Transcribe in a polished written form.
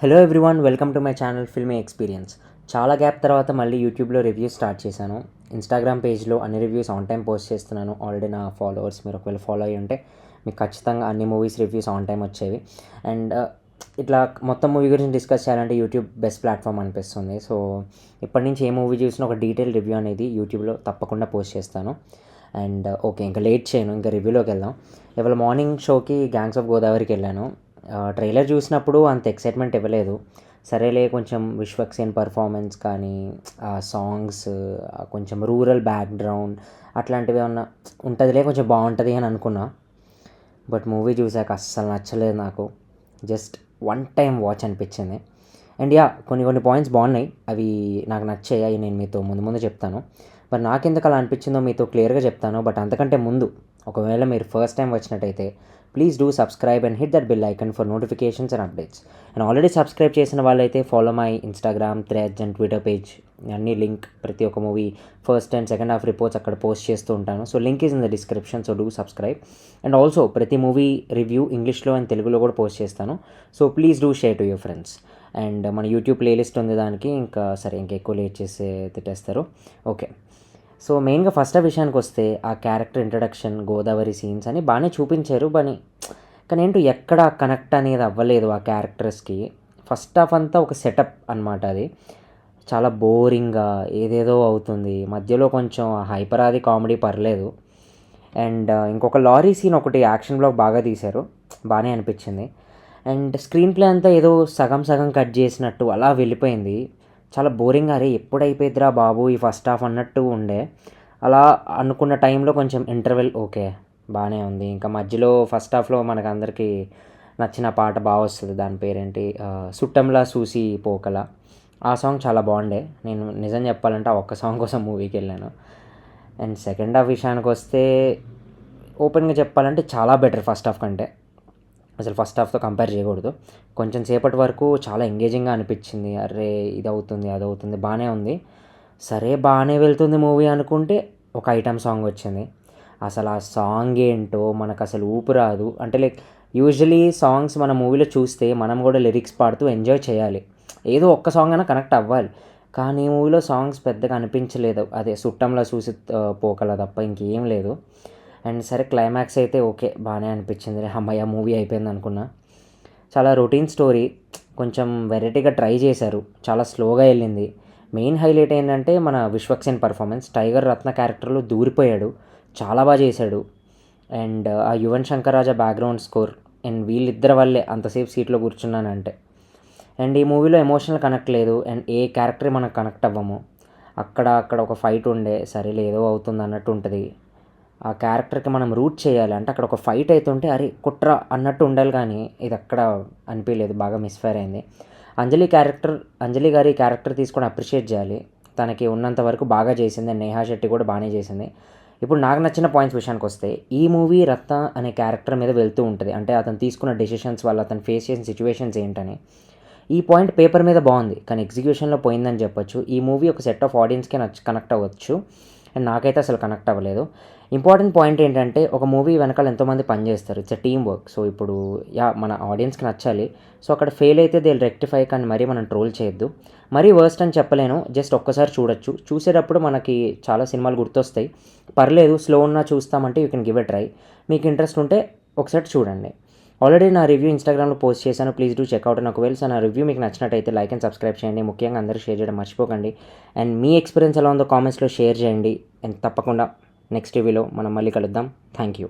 Hello everyone, welcome to my channel filmy experience. చాలా gap తర్వాత మళ్ళీ యూట్యూబ్లో రివ్యూస్ స్టార్ట్ చేశాను. ఇన్స్టాగ్రామ్ పేజ్లో అన్ని రివ్యూస్ ఆన్ టైం పోస్ట్ చేస్తున్నాను. ఆల్రెడీ నా ఫాలోవర్స్ మీరు ఒకవేళ ఫాలో అయ్యి ఉంటే మీకు ఖచ్చితంగా అన్ని మూవీస్ రివ్యూస్ ఆన్ టైం వచ్చేవి. అండ్ ఇట్లా మొత్తం మూవీ గురించి డిస్కస్ చేయాలంటే యూట్యూబ్ బెస్ట్ ప్లాట్ఫామ్ అనిపిస్తుంది. సో ఇప్పటి నుంచి ఏ మూవీ చూసినా ఒక డీటెయిల్ రివ్యూ అనేది యూట్యూబ్లో తప్పకుండా పోస్ట్ చేస్తాను. అండ్ ఓకే, ఇంకా లేట్ చేయను, ఇంకా రివ్యూలోకి వెళ్దాం. ఇవాళ మార్నింగ్ షోకి గ్యాంగ్స్ ఆఫ్ గోదావరికి వెళ్ళాను. ట్రైలర్ చూసినప్పుడు అంత ఎక్సైట్మెంట్ ఇవ్వలేదు. సరేలే, కొంచెం విశ్వక్సేన్ పర్ఫార్మెన్స్ కానీ సాంగ్స్, కొంచెం రూరల్ బ్యాక్గ్రౌండ్ అట్లాంటివి ఏమన్నా ఉంటుందిలే, కొంచెం బాగుంటుంది అని అనుకున్నా. బట్ మూవీ చూసాక అస్సలు నచ్చలేదు నాకు. జస్ట్ వన్ టైం వాచ్ అనిపించింది. అండ్ కొన్ని పాయింట్స్ బాగున్నాయి, అవి నాకు నచ్చాయి. అవి నేను మీతో ముందు చెప్తాను. బట్ నాకెందుకు అలా అనిపించిందో మీతో క్లియర్గా చెప్తాను. బట్ అంతకంటే ముందు, ఒకవేళ మీరు ఫస్ట్ టైం వచ్చినట్టయితే please do subscribe and hit that bell icon for notifications and updates. And already subscribe చేసిన వాళ్ళైతే follow my Instagram, threads and Twitter page. అన్ని లింక్, ప్రతి ఒక్క movie first and second half reports అక్కడ post చేస్తూ ఉంటాను. So link is in the description, so do subscribe. And also ప్రతి movie review ఇంగ్లీష్లో అండ్ తెలుగులో కూడా పోస్ట్ చేస్తాను. So please do share to your friends. And మన యూట్యూబ్ ప్లేలిస్ట్ ఉంది దానికి. ఇంకా సరే, ఇంకా ఎక్కువ లేట్ చేసి తిట్టేస్తారు. ఓకే, సో మెయిన్గా ఫస్ట్ విషయానికి వస్తే, ఆ క్యారెక్టర్ ఇంట్రడక్షన్, గోదావరి సీన్స్ అని బాగానే చూపించారు. కానీ ఏంటో ఎక్కడ కనెక్ట్ అనేది అవ్వలేదు ఆ క్యారెక్టర్స్కి. ఫస్ట్ హాఫ్ అంతా ఒక సెటప్ అనమాట. అది చాలా బోరింగ్గా ఏదేదో అవుతుంది. మధ్యలో కొంచెం హైపరాది కామెడీ పర్లేదు. అండ్ ఇంకొక లారీ సీన్ ఒకటి యాక్షన్ బ్లాక్ బాగా తీశారు, బాగానే అనిపించింది. అండ్ స్క్రీన్ ప్లే అంతా ఏదో సగం సగం కట్ చేసినట్టు అలా వెళ్ళిపోయింది. చాలా బోరింగ్. అరే ఎప్పుడు అయిపోయిద్దిరా బాబు ఈ ఫస్ట్ హాఫ్ అన్నట్టు ఉండే. అలా అనుకున్న టైంలో కొంచెం ఇంటర్వెల్ ఓకే బాగానే ఉంది. ఇంకా మధ్యలో ఫస్ట్ హాఫ్లో మనకు అందరికీ నచ్చిన పాట బాగా వస్తుంది. దాని పేరేంటి, సుట్టంలా చూసి పోకల. ఆ సాంగ్ చాలా బాగుండే. నేను నిజం చెప్పాలంటే ఆ ఒక్క సాంగ్ కోసం మూవీకి వెళ్ళాను. అండ్ సెకండ్ హాఫ్ విషయానికి వస్తే, ఓపెన్గా చెప్పాలంటే చాలా బెటర్ ఫస్ట్ హాఫ్ కంటే. అసలు ఫస్ట్ హాఫ్తో కంపేర్ చేయకూడదు. కొంచెం సేపటి వరకు చాలా ఎంగేజింగ్గా అనిపించింది. అరే ఇది అవుతుంది అది అవుతుంది, బాగానే ఉంది. సరే బాగానే వెళ్తుంది మూవీ అనుకుంటే ఒక ఐటమ్ సాంగ్ వచ్చింది. అసలు ఆ సాంగ్ ఏంటో మనకు అసలు ఊపు రాదు. అంటే లైక్ యూజువలీ సాంగ్స్ మన మూవీలో చూస్తే మనం కూడా లిరిక్స్ పాడుతూ ఎంజాయ్ చేయాలి, ఏదో ఒక్క సాంగ్ అయినా కనెక్ట్ అవ్వాలి. కానీ ఈ మూవీలో సాంగ్స్ పెద్దగా అనిపించలేదు. అదే సుట్టంలో చూసి పోకల తప్ప ఇంకేం లేదు. అండ్ సరే, క్లైమాక్స్ అయితే ఓకే బాగానే అనిపించింది. అమ్మయ్య మూవీ అయిపోయింది అనుకున్నా. చాలా రొటీన్ స్టోరీ, కొంచెం వెరైటీగా ట్రై చేశారు, చాలా స్లోగా వెళ్ళింది. మెయిన్ హైలైట్ ఏంటంటే మన విశ్వక్సేన్ పర్ఫార్మెన్స్. టైగర్ రత్న క్యారెక్టర్లో దూరిపోయాడు, చాలా బాగా చేశాడు. అండ్ ఆ Yuvan Shankar Raja background score, and వీళ్ళిద్దరి వల్లే అంతసేపు సీట్లో కూర్చున్నానంటే. అండ్ ఈ మూవీలో ఎమోషనల్ కనెక్ట్ లేదు. అండ్ ఏ క్యారెక్టర్ మనకు కనెక్ట్ అవ్వము. అక్కడ ఒక ఫైట్ ఉండే, సరేలే ఏదో అవుతుంది అన్నట్టు ఉంటుంది. ఆ క్యారెక్టర్కి మనం రూట్ చేయాలి అంటే అక్కడ ఒక ఫైట్ అవుతుంటే అరే కుట్ర అన్నట్టు ఉండాలి. కానీ ఇది అక్కడ అనిపించలేదు, బాగా మిస్ఫైర్ అయింది. అంజలి గారి క్యారెక్టర్ తీసుకొని అప్రిషియేట్ చేయాలి. తనకి ఉన్నంత వరకు బాగా చేసింది. నేహా శెట్టి కూడా బాగానే చేసింది. ఇప్పుడు నాకు నచ్చిన పాయింట్స్ విషయానికి వస్తే, ఈ మూవీ రత్న అనే క్యారెక్టర్ మీద వెళ్తూ ఉంటుంది. అంటే అతను తీసుకున్న డెసిషన్స్ వల్ల అతను ఫేస్ చేసిన సిచ్యువేషన్స్ ఏంటని. ఈ పాయింట్ పేపర్ మీద బాగుంది, కానీ ఎగ్జిక్యూషన్లో పోయిందని చెప్పొచ్చు. ఈ మూవీ ఒక సెట్ ఆఫ్ ఆడియన్స్కి కనెక్ట్ అవ్వచ్చు, అండ్ నాకైతే అసలు కనెక్ట్ అవ్వలేదు. ఇంపార్టెంట్ పాయింట్ ఏంటంటే, ఒక మూవీ వెనకాల ఎంతోమంది పనిచేస్తారు, it's a team work. So ఇప్పుడు మన ఆడియన్స్కి నచ్చాలి. సో అక్కడ ఫెయిల్ అయితే దే రెక్టిఫై, కానీ మరీ మనం ట్రోల్ చేయొద్దు. మరీ వర్స్ట్ అని చెప్పలేను, జస్ట్ ఒక్కసారి చూడొచ్చు. చూసేటప్పుడు మనకి చాలా సినిమాలు గుర్తొస్తాయి. పర్లేదు, స్లో ఉన్నా చూస్తామంటే you can give a try. మీకు ఇంట్రెస్ట్ ఉంటే ఒకసారి చూడండి. ఆల్రెడీ నా రివ్యూ ఇన్స్టాగ్రామ్లో పోస్ట్ చేశాను, ప్లీజ్ డూ చెక్అవుట్. నాకు ఒకవేళ నా రివ్యూ మీకు నచ్చినట్టయితే లైక్ అండ్ సబ్స్క్రైబ్ చేయండి. ముఖ్యంగా అందరూ షేర్ చేయడం మర్చిపోకండి. అండ్ మీ ఎక్స్పీరియన్స్ ఎలా ఉందో కామెంట్స్లో షేర్ చేయండి. అండ్ తప్పకుండా నెక్స్ట్ రివ్యూలో మనం మళ్ళీ కలుద్దాం. Thank you.